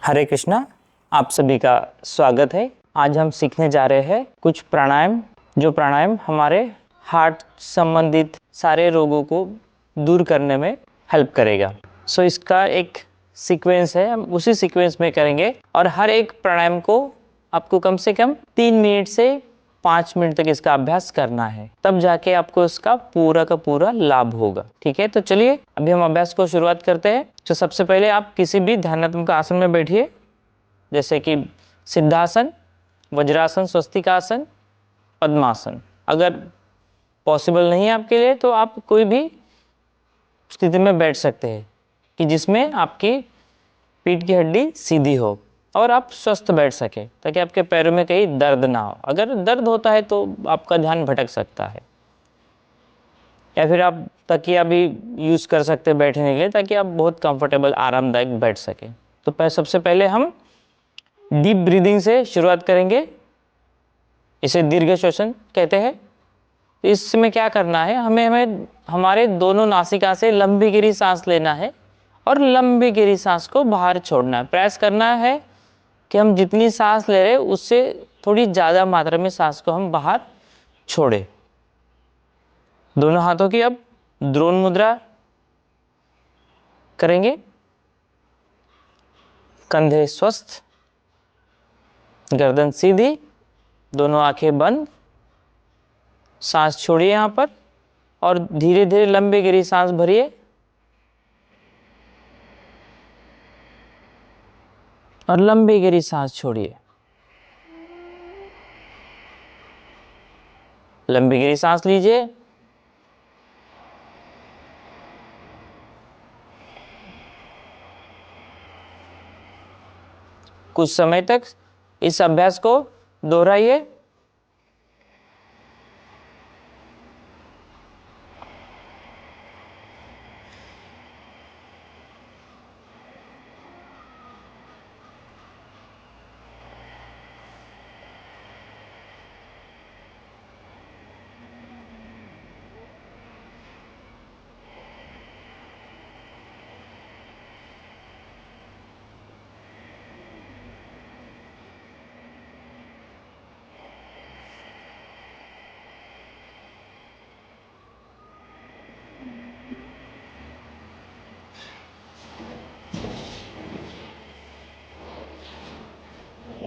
हरे कृष्णा, आप सभी का स्वागत है। आज हम सीखने जा रहे हैं कुछ प्राणायाम, जो प्राणायाम हमारे हार्ट संबंधित सारे रोगों को दूर करने में हेल्प करेगा। इसका एक सीक्वेंस है, हम उसी सीक्वेंस में करेंगे और हर एक प्राणायाम को आपको कम से कम 3 मिनट से 5 मिनट तक इसका अभ्यास करना है, तब जाके आपको इसका पूरा का पूरा लाभ होगा। ठीक है, तो चलिए अभी हम अभ्यास को शुरुआत करते हैं। तो सबसे पहले आप किसी भी ध्यानात्मक आसन में बैठिए, जैसे कि सिद्धासन, वज्रासन, स्वस्तिकासन, पद्मासन। अगर पॉसिबल नहीं है आपके लिए तो आप कोई भी स्थिति में बैठ सकते हैं कि जिसमें आपकी पीठ की हड्डी सीधी हो और आप स्वस्थ बैठ सके, ताकि आपके पैरों में कहीं दर्द ना हो। अगर दर्द होता है तो आपका ध्यान भटक सकता है, या फिर आप तकिया भी यूज़ कर सकते हैं बैठने के लिए, ताकि आप बहुत कंफर्टेबल आरामदायक बैठ सके। तो सबसे पहले हम डीप ब्रीदिंग से शुरुआत करेंगे, इसे दीर्घ श्वसन कहते हैं। तो इसमें क्या करना है, हमें हमारे दोनों नासिका से लंबी गहरी सांस लेना है और लंबी गहरी सांस को बाहर छोड़ना है। प्रयास करना है कि हम जितनी सांस ले रहे हैं उससे थोड़ी ज़्यादा मात्रा में सांस को हम बाहर छोड़ें। दोनों हाथों की अब द्रोण मुद्रा करेंगे, कंधे स्वस्थ, गर्दन सीधी, दोनों आंखें बंद। सांस छोड़िए यहाँ पर और धीरे धीरे लंबी गहरी सांस भरिए और लंबी गहरी सांस छोड़िए। लंबी गहरी सांस लीजिए, कुछ समय तक इस अभ्यास को दोहराइए।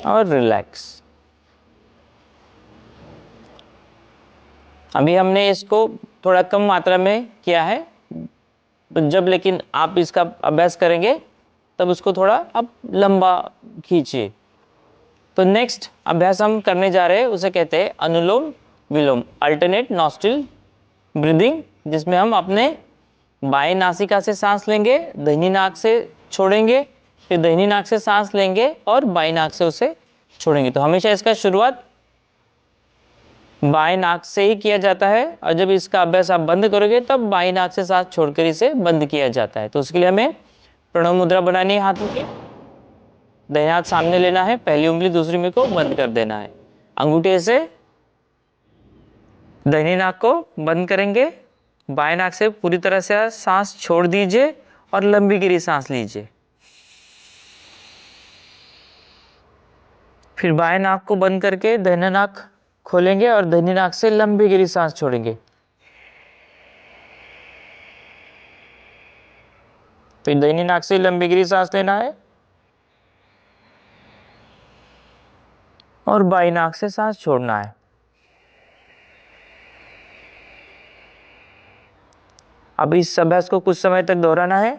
और रिलैक्स। अभी हमने इसको थोड़ा कम मात्रा में किया है, जब लेकिन आप इसका अभ्यास करेंगे तब उसको थोड़ा आप लंबा खींचिए। तो नेक्स्ट अभ्यास हम करने जा रहे हैं, उसे कहते हैं अनुलोम विलोम, अल्टरनेट नॉस्ट्रिल ब्रीदिंग, जिसमें हम अपने बाएं नासिका से सांस लेंगे, दाहिनी नाक से छोड़ेंगे, फिर दाहिनी नाक से सांस लेंगे और बाएं नाक से उसे छोड़ेंगे। तो हमेशा इसका शुरुआत बाएं नाक से ही किया जाता है और जब इसका अभ्यास आप बंद करोगे तब बाएं नाक से सांस छोड़कर इसे बंद किया जाता है। तो उसके लिए हमें प्रणव मुद्रा बनानी है, हाथों की दाहिना हाथ सामने लेना है, पहली उंगली दूसरी में को बंद कर देना है, अंगूठे से दाहिनी नाक को बंद करेंगे, बाएं नाक से पूरी तरह से सांस छोड़ दीजिए और लंबी गहरी सांस लीजिए। फिर बाएं नाक को बंद करके दाहिना नाक खोलेंगे और दाहिनी नाक से लंबी गहरी सांस छोड़ेंगे। फिर दाहिनी नाक से लंबी गहरी सांस लेना है और बाएं नाक से सांस छोड़ना है। अब इस अभ्यास को कुछ समय तक दोहराना है।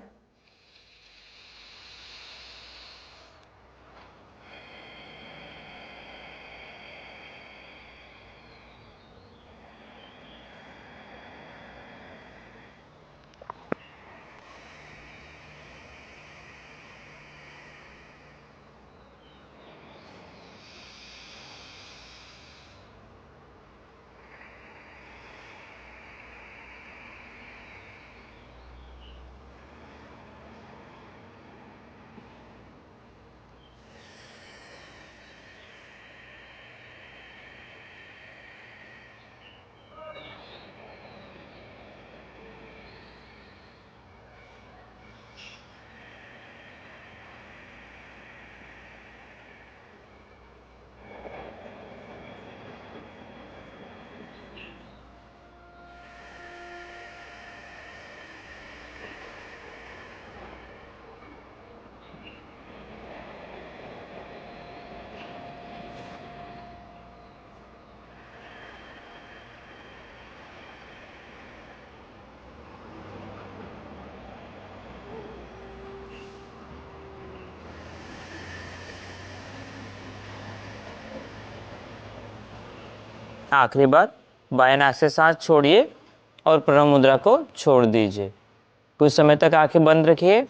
आखिरी बार बाएं नाक से सांस छोड़िए और प्रणव मुद्रा को छोड़ दीजिए। कुछ समय तक आंखें बंद रखिए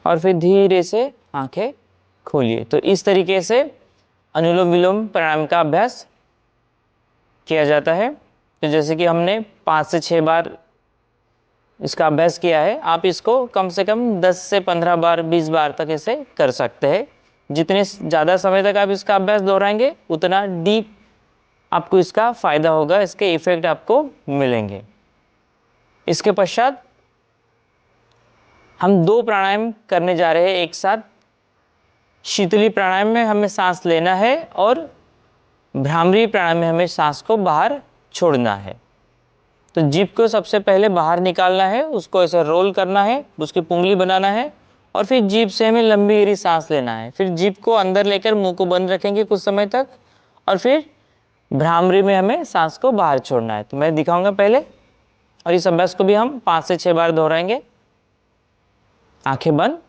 और फिर धीरे से आंखें खोलिए। तो इस तरीके से अनुलोम विलोम प्राणायाम का अभ्यास किया जाता है। तो जैसे कि हमने 5 से 6 बार इसका अभ्यास किया है, आप इसको कम से कम 10 से 15 बार 20 बार तक इसे कर सकते हैं। जितने ज़्यादा समय तक आप इसका अभ्यास दोहराएंगे उतना डीप आपको इसका फ़ायदा होगा, इसके इफ़ेक्ट आपको मिलेंगे। इसके पश्चात हम 2 प्राणायाम करने जा रहे हैं एक साथ। शीतली प्राणायाम में हमें सांस लेना है और भ्रामरी प्राणायाम में हमें सांस को बाहर छोड़ना है। तो जीभ को सबसे पहले बाहर निकालना है, उसको ऐसे रोल करना है, उसकी पुंगली बनाना है और फिर जीभ से हमें लंबी गहरी सांस लेना है। फिर जीभ को अंदर लेकर मुंह को बंद रखेंगे कुछ समय तक और फिर भ्रामरी में हमें सांस को बाहर छोड़ना है। तो मैं दिखाऊंगा पहले और इस अभ्यास को भी हम 5 से 6 बार दोहराएंगे। आंखें बंद।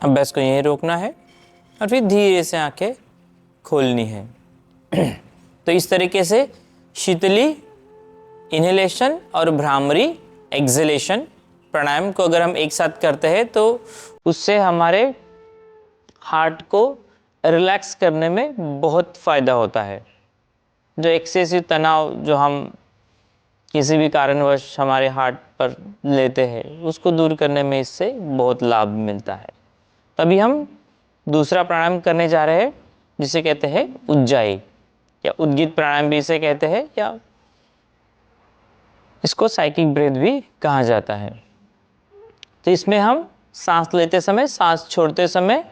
अभ्यास को यहीं रोकना है और फिर धीरे से आंखें खोलनी है। तो इस तरीके से शीतली इनहेलेशन और भ्रामरी एक्सहेलेशन प्राणायाम को अगर हम एक साथ करते हैं तो उससे हमारे हार्ट को रिलैक्स करने में बहुत फ़ायदा होता है। जो एक्सेसिव तनाव जो हम किसी भी कारणवश हमारे हार्ट पर लेते हैं उसको दूर करने में इससे बहुत लाभ मिलता है। तभी हम दूसरा प्राणायाम करने जा रहे हैं जिसे कहते हैं उज्जाई या उद्गीत प्राणायाम भी इसे कहते हैं या इसको साइकिक ब्रेथ भी कहा जाता है। तो इसमें हम सांस लेते समय, सांस छोड़ते समय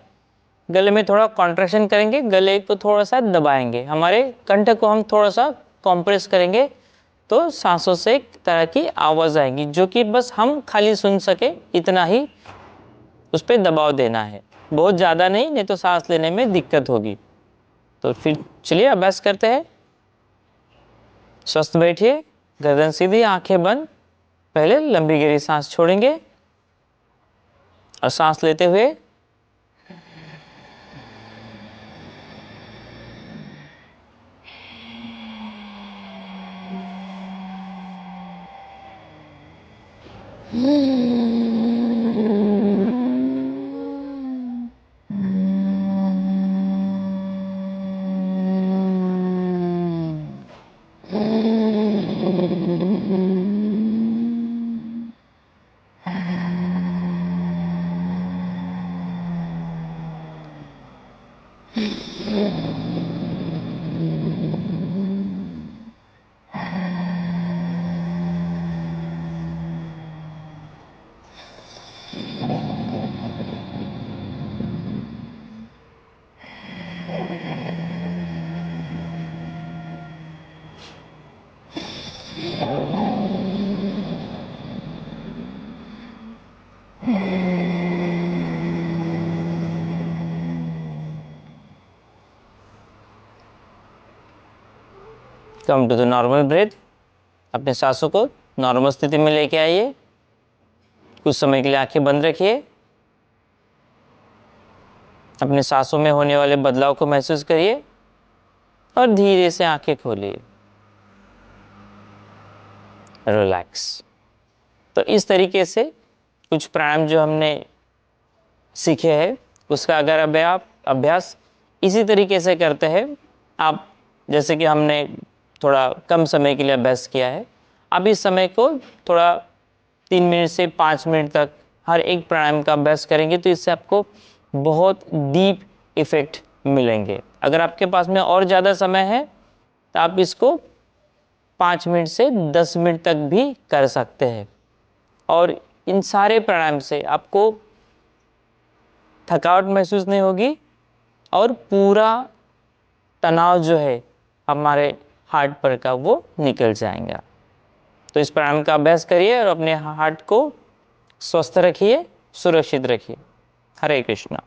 गले में थोड़ा कॉन्ट्रैक्शन करेंगे, गले को थोड़ा सा दबाएंगे, हमारे कंठ को हम थोड़ा सा कॉम्प्रेस करेंगे तो सांसों से एक तरह की आवाज़ आएगी जो कि बस हम खाली सुन सके इतना ही उस पर दबाव देना है, बहुत ज़्यादा नहीं, नहीं तो सांस लेने में दिक्कत होगी। तो फिर चलिए अभ्यास करते हैं। स्वस्थ बैठिए, गर्दन सीधी, आंखें बंद। पहले लंबी गहरी सांस छोड़ेंगे और सांस लेते हुए come to the normal breath. अपने सांसों को नॉर्मल स्थिति में लेके आइए। कुछ समय के लिए आंखें बंद रखिए। अपने सांसों में होने वाले बदलाव को महसूस करिए और धीरे से आंखें खोलिए। रिलैक्स। तो इस तरीके से कुछ प्राणायाम जो हमने सीखे हैं उसका अगर अब आप अभ्यास इसी तरीके से करते हैं, आप जैसे कि हमने थोड़ा कम समय के लिए अभ्यास किया है, आप इस समय को थोड़ा 3 मिनट से 5 मिनट तक हर एक प्राणायाम का अभ्यास करेंगे तो इससे आपको बहुत डीप इफेक्ट मिलेंगे। अगर आपके पास में और ज़्यादा समय है तो आप इसको 5 मिनट से 10 मिनट तक भी कर सकते हैं और इन सारे प्राणायाम से आपको थकावट महसूस नहीं होगी और पूरा तनाव जो है हमारे हार्ट पर का वो निकल जाएगा। तो इस प्राणायाम का अभ्यास करिए और अपने हार्ट को स्वस्थ रखिए, सुरक्षित रखिए। हरे कृष्णा।